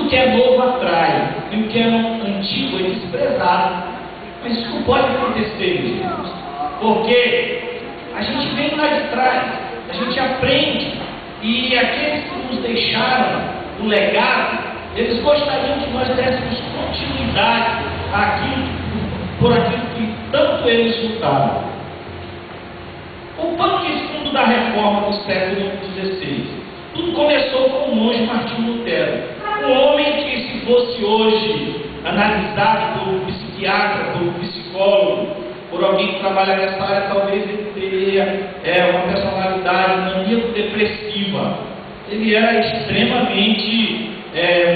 tudo que é novo atrai, e o que é antigo é desprezado. Mas isso não pode acontecer, meus irmãos, porque a gente vem lá de trás, a gente aprende, e aqueles que nos deixaram o legado, eles gostariam que nós dessemos continuidade por aquilo que tanto eles lutaram. O pano de fundo da reforma do século XVI. Tudo começou com o monge Martinho Lutero. Um homem que, se fosse hoje analisado por um psiquiatra, por um psicólogo, por alguém que trabalha nessa área, talvez ele teria uma personalidade maníaco-depressiva. Ele era extremamente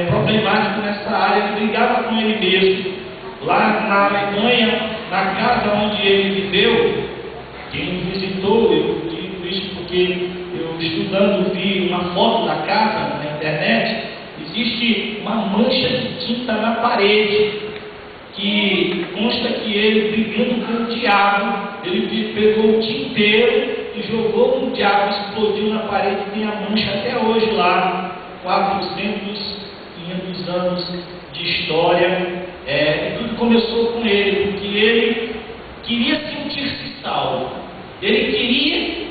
problemático nessa área, ele brigava com ele mesmo. Lá na Alemanha, na casa onde ele viveu, quem visitou, eu digo isso porque eu estudando vi uma foto da casa na internet, existe uma mancha de tinta na parede, que consta que ele, brigando com o diabo, ele pegou o tinteiro e jogou no diabo, explodiu na parede, tem a mancha até hoje lá, 400, 500 anos de história. E tudo começou com ele, porque ele queria sentir-se salvo. Ele queria,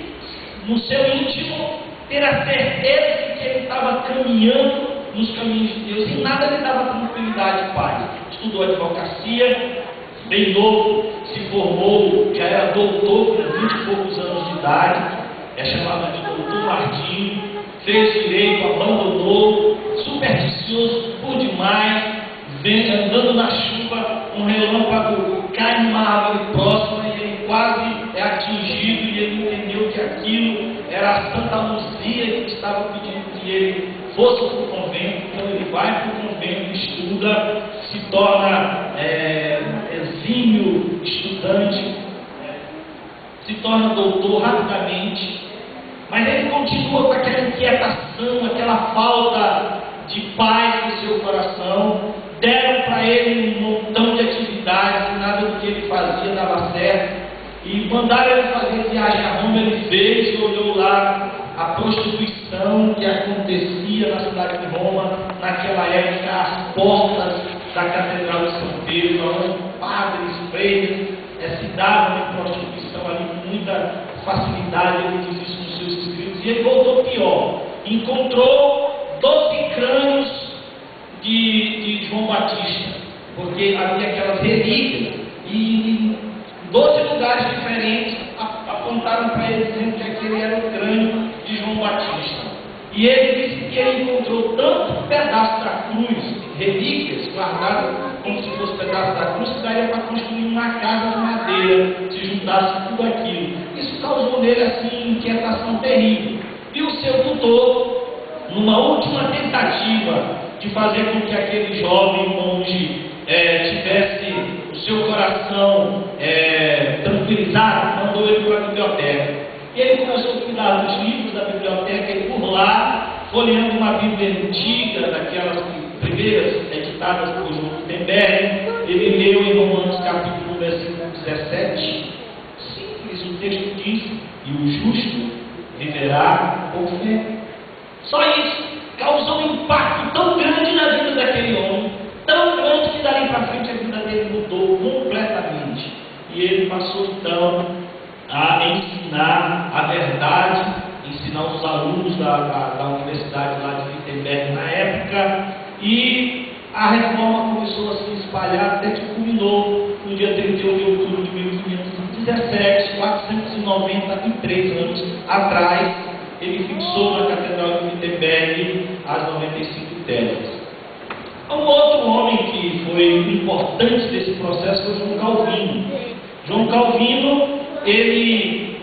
no seu íntimo, ter a certeza de que ele estava caminhando nos caminhos de Deus, e nada lhe dava tranquilidade e paz. Estudou advocacia, bem novo, se formou, já era doutor com 20 e poucos anos de idade, é chamado de doutor Martinho, fez direito, abandonou, supersticioso por demais, vem andando na chuva, um relâmpago cai numa árvore próxima e ele quase é atingido, e ele entendeu que aquilo era a Santa Luzia que estava pedindo que ele fosse para o convento. Então ele vai para o convento, estuda, se torna exímio estudante, se torna doutor rapidamente, mas ele continua com aquela inquietação, aquela falta de paz no seu coração. Deram para ele um montão de atividades, e nada do que ele fazia dava certo, e mandaram ele fazer viagem a Roma. Ele fez e olhou lá a prostituição que acontecia na cidade de Roma, naquela época, às portas da Catedral de São Pedro, onde padres, freiras se davam em prostituição ali com muita facilidade. Ele diz isso nos seus escritos, e ele voltou pior, encontrou 12 crânios de João Batista, porque havia aquelas relíquias, e em 12 lugares diferentes apontaram para ele dizendo que aquele era o crânio de João Batista. E ele disse que ele encontrou tanto pedaço da cruz, relíquias guardadas como se fosse pedaço da cruz, que daria para construir uma casa de madeira, se juntasse tudo aquilo. Isso causou nele assim inquietação terrível. E o seu tutor, numa última tentativa de fazer com que aquele jovem monge tivesse o seu coração tranquilizado, mandou ele para a biblioteca. E ele começou a cuidar dos livros da biblioteca, e por lá, folheando uma Bíblia antiga, daquelas primeiras editadas por João Gutenberg, ele leu em Romanos capítulo 1, versículo 17, simples, o texto diz: e o justo viverá por fé. Só isso causou um impacto tão grande na vida daquele homem, tão grande, que dali para frente a vida dele mudou completamente. E ele passou então a ensinar a verdade, ensinar os alunos da universidade lá de Wittenberg na época, e a reforma começou a se espalhar até que culminou no dia 31 de outubro de 1517, 493 anos atrás. Ele fixou na Catedral de Wittenberg as 95 teses. Um outro homem que foi importante desse processo foi João Calvino. João Calvino, ele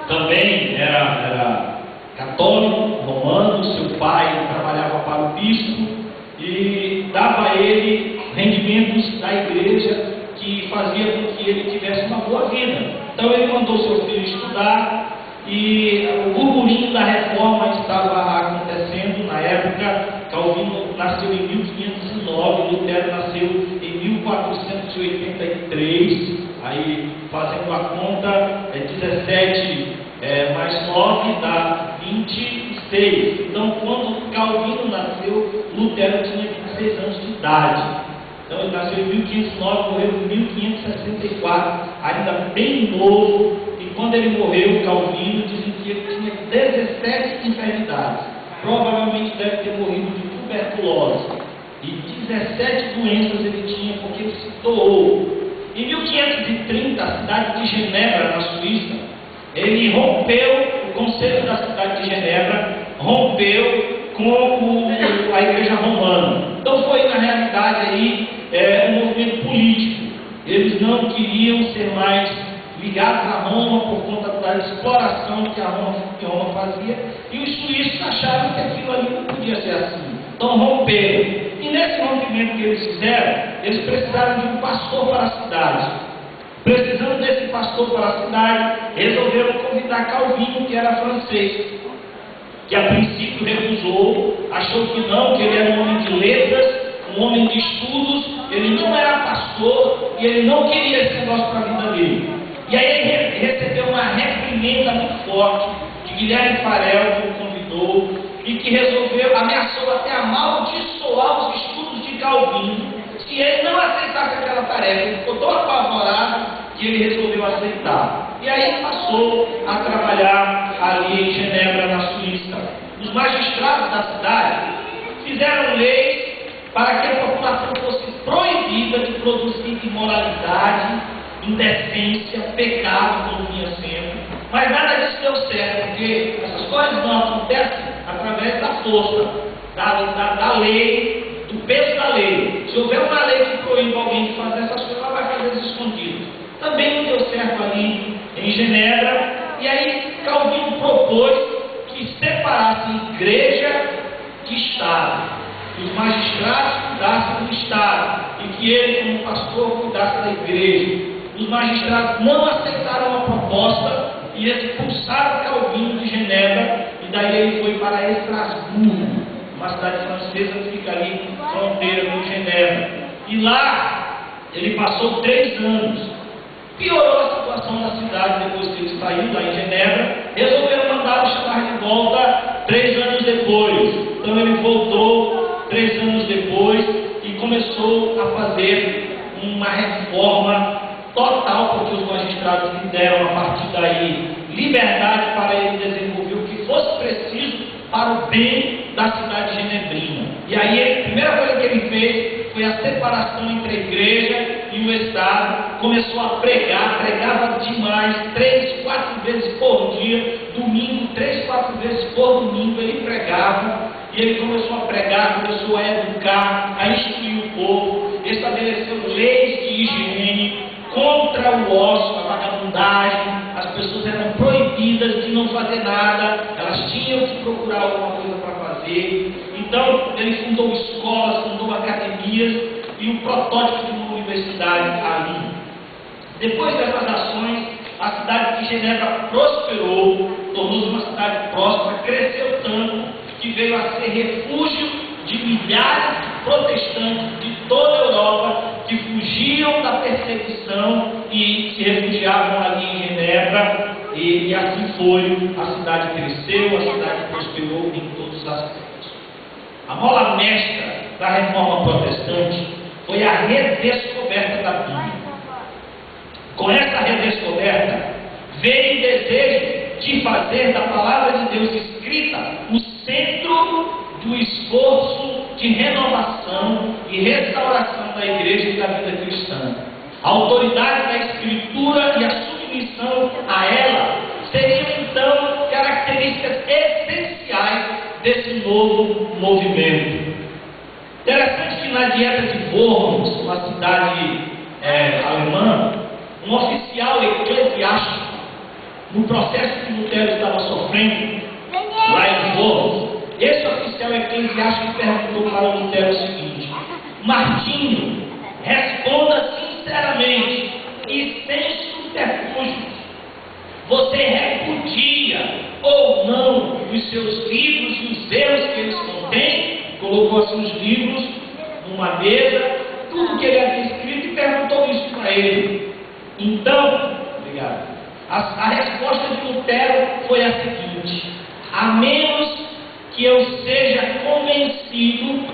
também era católico, romano. Seu pai trabalhava para o bispo e dava a ele rendimentos da igreja que fazia com que ele tivesse uma boa vida. Então ele mandou seu filho estudar, e o burburinho da reforma estava acontecendo na época. Calvino nasceu em 1509, Lutero nasceu em 1483, aí fazendo a conta, 17 mais 9 dá 26. Então, quando Calvino nasceu, Lutero tinha 16 anos de idade. Então ele nasceu em 1509, morreu em 1564, ainda bem novo, e quando ele morreu, Calvino, dizem que ele tinha 17 enfermidades. Provavelmente deve ter morrido de tuberculose. E 17 doenças ele tinha porque ele se doou. Em 1530, a cidade de Genebra, na Suíça, ele rompeu, o conselho da cidade de Genebra rompeu com a igreja romana. Então foi, na realidade, aí, um movimento político. Eles não queriam ser mais ligados a Roma por conta da exploração que Roma fazia, e os suíços acharam que aquilo ali não podia ser assim. Então romperam. E nesse rompimento que eles fizeram, eles precisaram de um pastor para a cidade. Precisando desse pastor para a cidade, resolveram convidar Calvino, que era francês, que a princípio recusou, achou que não, que ele era um homem de letras, um homem de estudos, ele não era pastor e ele não queria esse negócio para a vida dele. E aí ele recebeu uma reprimenda muito forte de Guilherme Farel, que o convidou, e que ameaçou até amaldiçoar os estudos de Calvino, se ele não aceitasse aquela tarefa. Ele ficou tão apavorado que ele resolveu aceitar. E aí ele passou a trabalhar ali em Genebra, na Suíça. Os magistrados da cidade fizeram leis para que a população fosse proibida de produzir imoralidade, indecência, pecado, como vinha sendo. Mas nada disso deu certo, porque essas coisas não acontecem através da força, da lei, do peso da lei. Se houver uma lei que proíba alguém de fazer essas coisas, ela vai fazer isso escondido. Também não deu certo ali em Genebra, e aí Calvino propôs que separasse igreja de Estado. Que os magistrados cuidassem do Estado e que ele, como pastor, cuidasse da igreja. Os magistrados não aceitaram a proposta e expulsaram Calvino de Genebra, e daí ele foi para Estrasburgo, uma cidade francesa que fica ali fronteira com Genebra. E lá ele passou 3 anos. Piorou a situação da cidade depois que ele saiu lá em Genebra. Resolveram mandá-lo chamar de volta 3 anos depois. Então ele voltou 3 anos depois e começou a fazer uma reforma total, porque os magistrados lhe deram a partir daí liberdade para ele desenvolver o que fosse preciso para o bem da cidade genebrina. E aí a primeira coisa que ele fez foi a separação entre a igreja e o Estado. Começou a pregar, pregava demais, 3, 4 vezes por dia, domingo, 3, 4 vezes por domingo ele pregava. E ele começou a pregar, começou a educar, a instruir o povo, estabeleceu leis de higiene contra o ócio, a vagabundagem. As pessoas eram proibidas de não fazer nada, elas tinham que procurar alguma coisa para fazer. Então ele fundou escolas, fundou academias e o protótipo de uma universidade ali. Depois dessas ações, a cidade de Genebra prosperou, tornou-se uma cidade próspera, cresceu tanto que veio a ser refúgio de milhares de protestantes de toda a Europa que fugiam da perseguição e se refugiavam ali em Genebra, e assim foi. A cidade cresceu, a cidade prosperou em todos os aspectos. A mola mestra da reforma protestante foi a redescoberta da Bíblia. Com essa redescoberta veio o desejo de fazer da palavra de Deus escrita o centro do esforço de renovação e restauração da igreja e da vida cristã. A autoridade da Escritura e a submissão a ela seriam então características essenciais desse novo movimento. Interessante que na dieta de Worms, uma cidade alemã, um oficial eclesiástico, no processo que Lutero estava sofrendo lá em Worms, esse oficial eclesiástico perguntou para Lutero o seguinte: Martinho, responda sinceramente e sem subterfúgios. Você repudia ou não os seus livros e os erros que eles contêm? Colocou assim os livros numa mesa, tudo que ele havia escrito, e perguntou isso para ele. Então, obrigado. A resposta de Lutero foi a seguinte: a menos que eu seja convencido